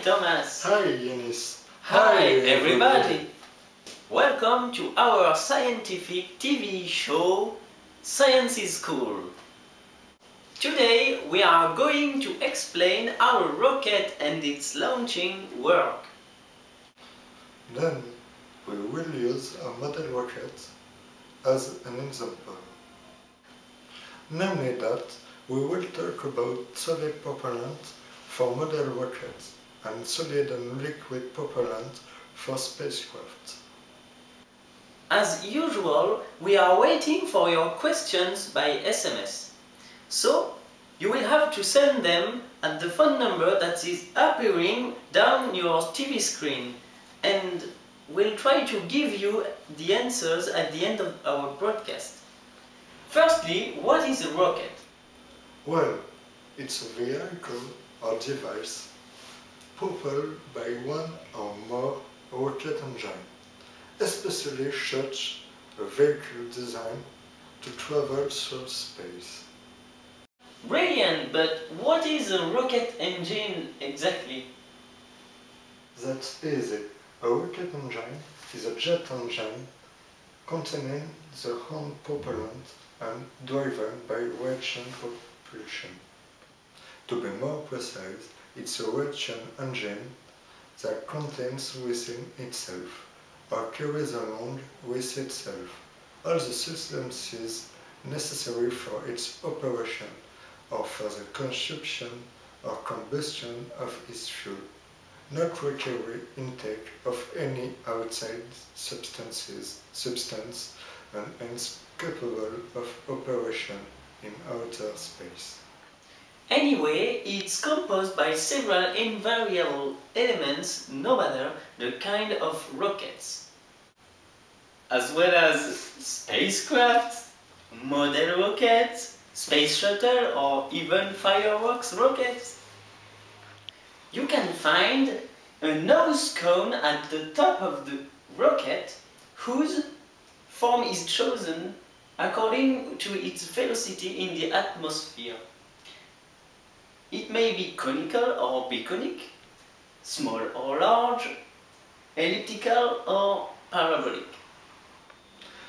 Thomas. Hi Yanis. Hi everybody. Welcome to our scientific TV show Science is Cool. Today we are going to explain how a rocket and its launching work. Then we will use a model rocket as an example. Namely that we will talk about solid propellant for model rockets and solid and liquid propellant for spacecraft. As usual, we are waiting for your questions by SMS. So, you will have to send them at the phone number that is appearing down your TV screen, and we'll try to give you the answers at the end of our broadcast. Firstly, what is a rocket? Well, it's a vehicle or device propelled by one or more rocket engines, especially such a vehicle designed to travel through space. Brilliant, but what is a rocket engine exactly? That's easy. A rocket engine is a jet engine containing the own propellant and driven by reaction propulsion. To be more precise, it's a reaction engine that contains within itself or carries along with itself all the substances necessary for its operation or for the consumption or combustion of its fuel, not requiring intake of any outside substance and hence capable of operation in outer space. Anyway, it's composed by several invariable elements, no matter the kind of rockets, as well as spacecraft, model rockets, space shuttle, or even fireworks rockets. You can find a nose cone at the top of the rocket whose form is chosen according to its velocity in the atmosphere. It may be conical or biconic, small or large, elliptical or parabolic.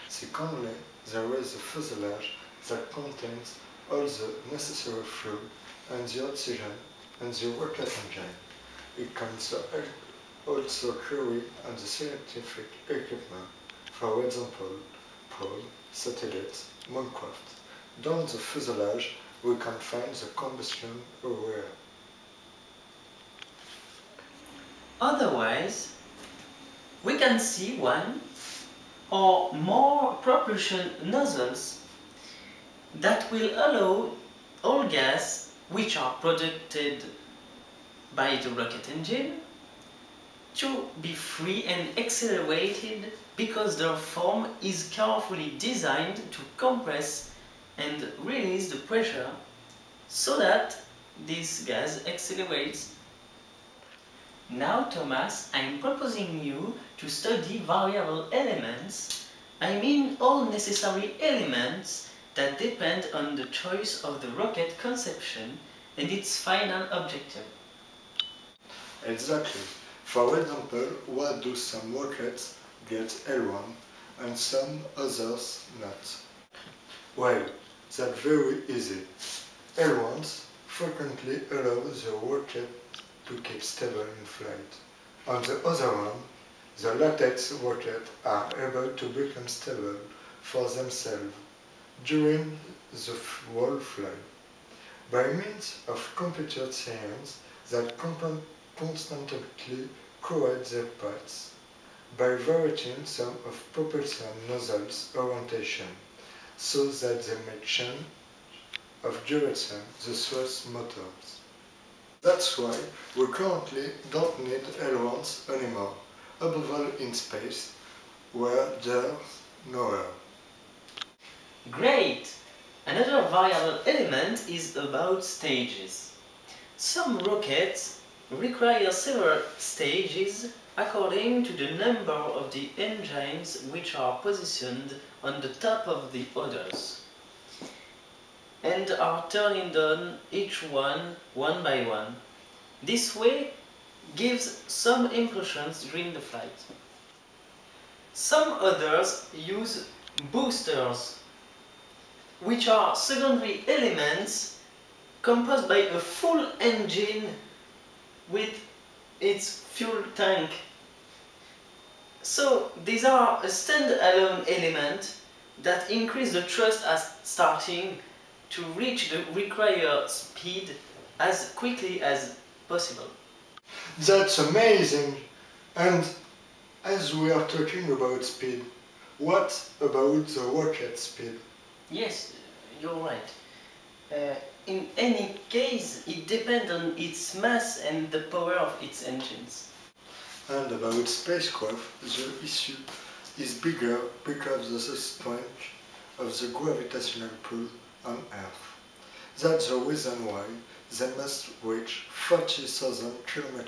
Secondly, there is a fuselage that contains all the necessary fuel and the oxygen and the rocket engine. It can also carry the scientific equipment, for example, probe, satellites, mooncraft. Down the fuselage, we can find the combustion area. Otherwise, we can see one or more propulsion nozzles that will allow all gas which are produced by the rocket engine to be free and accelerated because their form is carefully designed to compress and release the pressure so that this gas accelerates. Now, Thomas, I'm proposing you to study variable elements. I mean all necessary elements that depend on the choice of the rocket conception and its final objective. Exactly. For example, why do some rockets get L1 and some others not? Well, that's very easy. L1s frequently allow the rocket to keep stable in flight. On the other hand, the latex rockets are able to become stable for themselves during the whole flight by means of computer science that constantly correct their paths by varying some of propulsion nozzles orientation so that they may change of direction the thrust motors. That's why we currently don't need L1s anymore, above all in space, where there's no air. Great! Another variable element is about stages. Some rockets require several stages according to the number of the engines which are positioned on the top of the others and are turned on each one by one. This way gives some impulsions during the flight. Some others use boosters, which are secondary elements composed by a full engine with its fuel tank. So these are a standalone element that increase the thrust at starting to reach the required speed as quickly as possible. That's amazing! And as we are talking about speed, what about the rocket speed? Yes, you're right. In any case, it depends on its mass and the power of its engines. And about spacecraft, the issue is bigger because of the strength of the gravitational pull on Earth. That's the reason why they must reach 40,000 km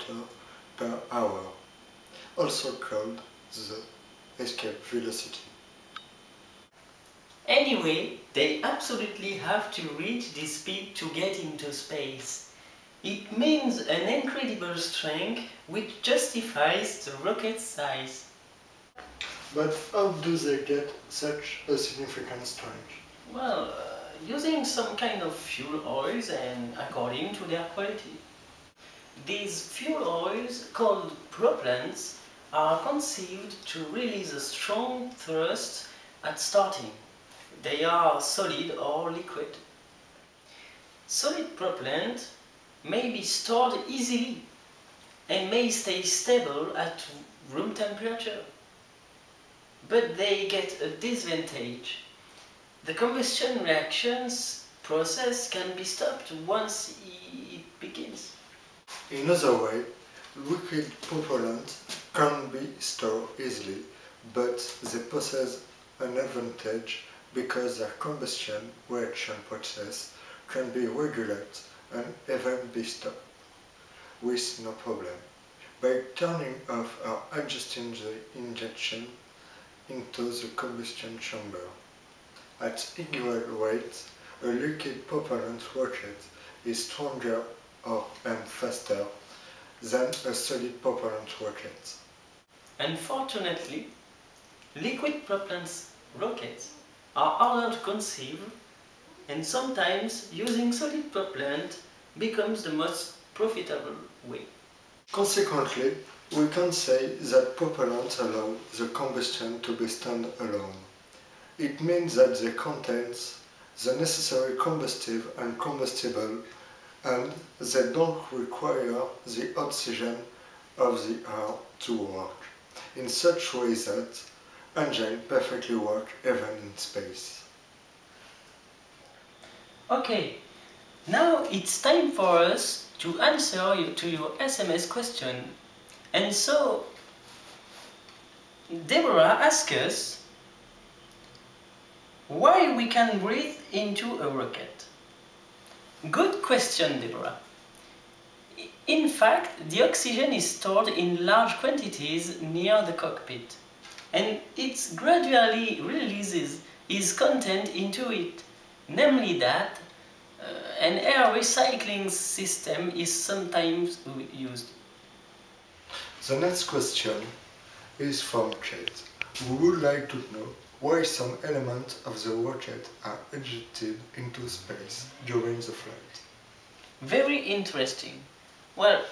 per hour, also called the escape velocity. Anyway, they absolutely have to reach this speed to get into space. It means an incredible strength which justifies the rocket's size. But how do they get such a significant strength? Well, using some kind of fuel oils and according to their quality. These fuel oils, called propellants, are conceived to release a strong thrust at starting. They are solid or liquid. Solid propellant may be stored easily and may stay stable at room temperature. But they get a disadvantage. The combustion reactions process can be stopped once it begins. In other way, liquid propellant can be stored easily, but they possess an advantage because their combustion reaction process can be regulated and even be stopped with no problem by turning off or adjusting the injection into the combustion chamber. At equal rate, a liquid propellant rocket is stronger and faster than a solid propellant rocket. Unfortunately, liquid propellant rockets are harder to conceive, and sometimes using solid propellant becomes the most profitable way. Consequently, we can say that propellants allow the combustion to be stand-alone. It means that they contain the necessary combustive and combustible, and they don't require the oxygen of the air to work, in such way that engines perfectly work even in space. Okay, now it's time for us to answer to your SMS question. And so, Deborah asks us why we can breathe into a rocket. Good question, Deborah. In fact, the oxygen is stored in large quantities near the cockpit, and it gradually releases its content into it, namely that an air recycling system is sometimes used. The next question is from Kate, who would like to know why some elements of the rocket are ejected into space during the flight. Very interesting. Well,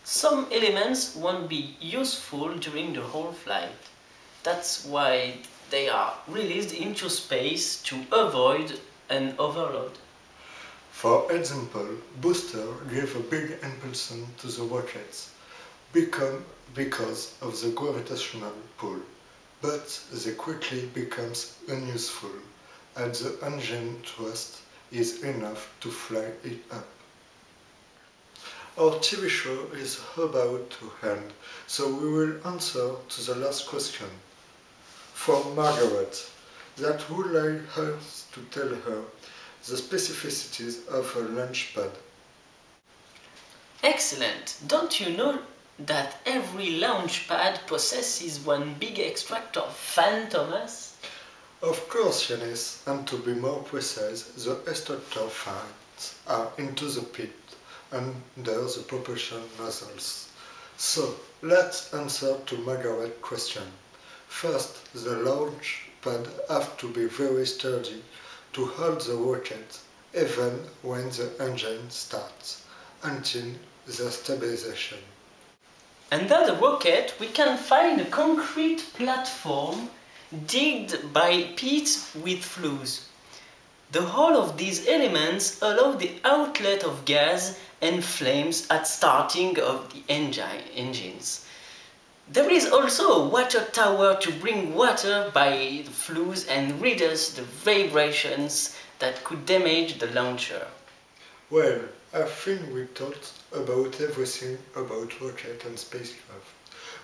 some elements won't be useful during the whole flight. That's why they are released into space to avoid an overload. For example, boosters give a big impulsion to the rockets because of the gravitational pull, but they quickly become unuseful as the engine thrust is enough to fly it up. Our TV show is about to end, so we will answer to the last question. From Margaret, that would like us to tell her the specificities of a launch pad. Excellent! Don't you know that every launch pad possesses one big extract of fan, Thomas? Of course, Janice, and to be more precise, the extractor fans are into the pit under the propulsion nozzles. So, let's answer to Margaret's question. First, the launch pad have to be very sturdy to hold the rocket even when the engine starts, until the stabilization. Under the rocket we can find a concrete platform digged by pits with flues. The whole of these elements allow the outlet of gas and flames at starting of the engines. There is also a water tower to bring water by the flues and reduce the vibrations that could damage the launcher. Well, I think we talked about everything about rocket and spacecraft.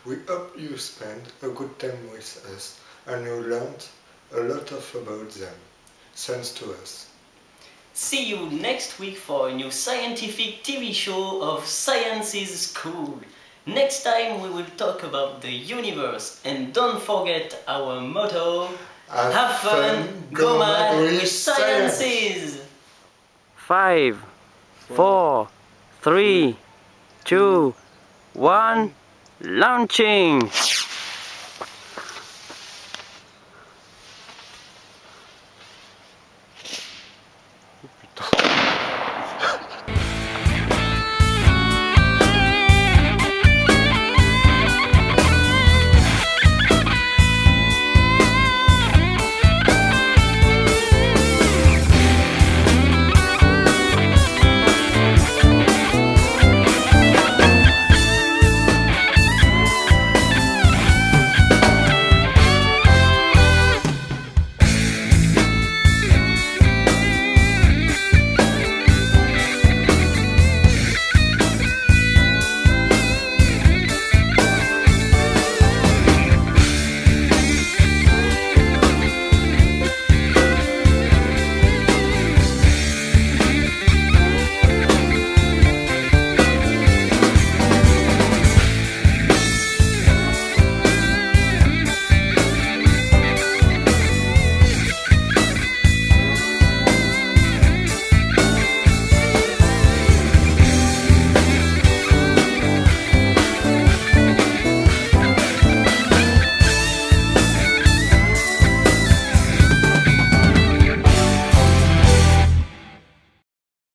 We hope you spent a good time with us and you learned a lot about them. Thanks to us. See you next week for a new scientific TV show of Science's School. Next time we will talk about the universe, and don't forget our motto: have fun, go mad with sciences! 5, 4, 3, 2, 1, launching!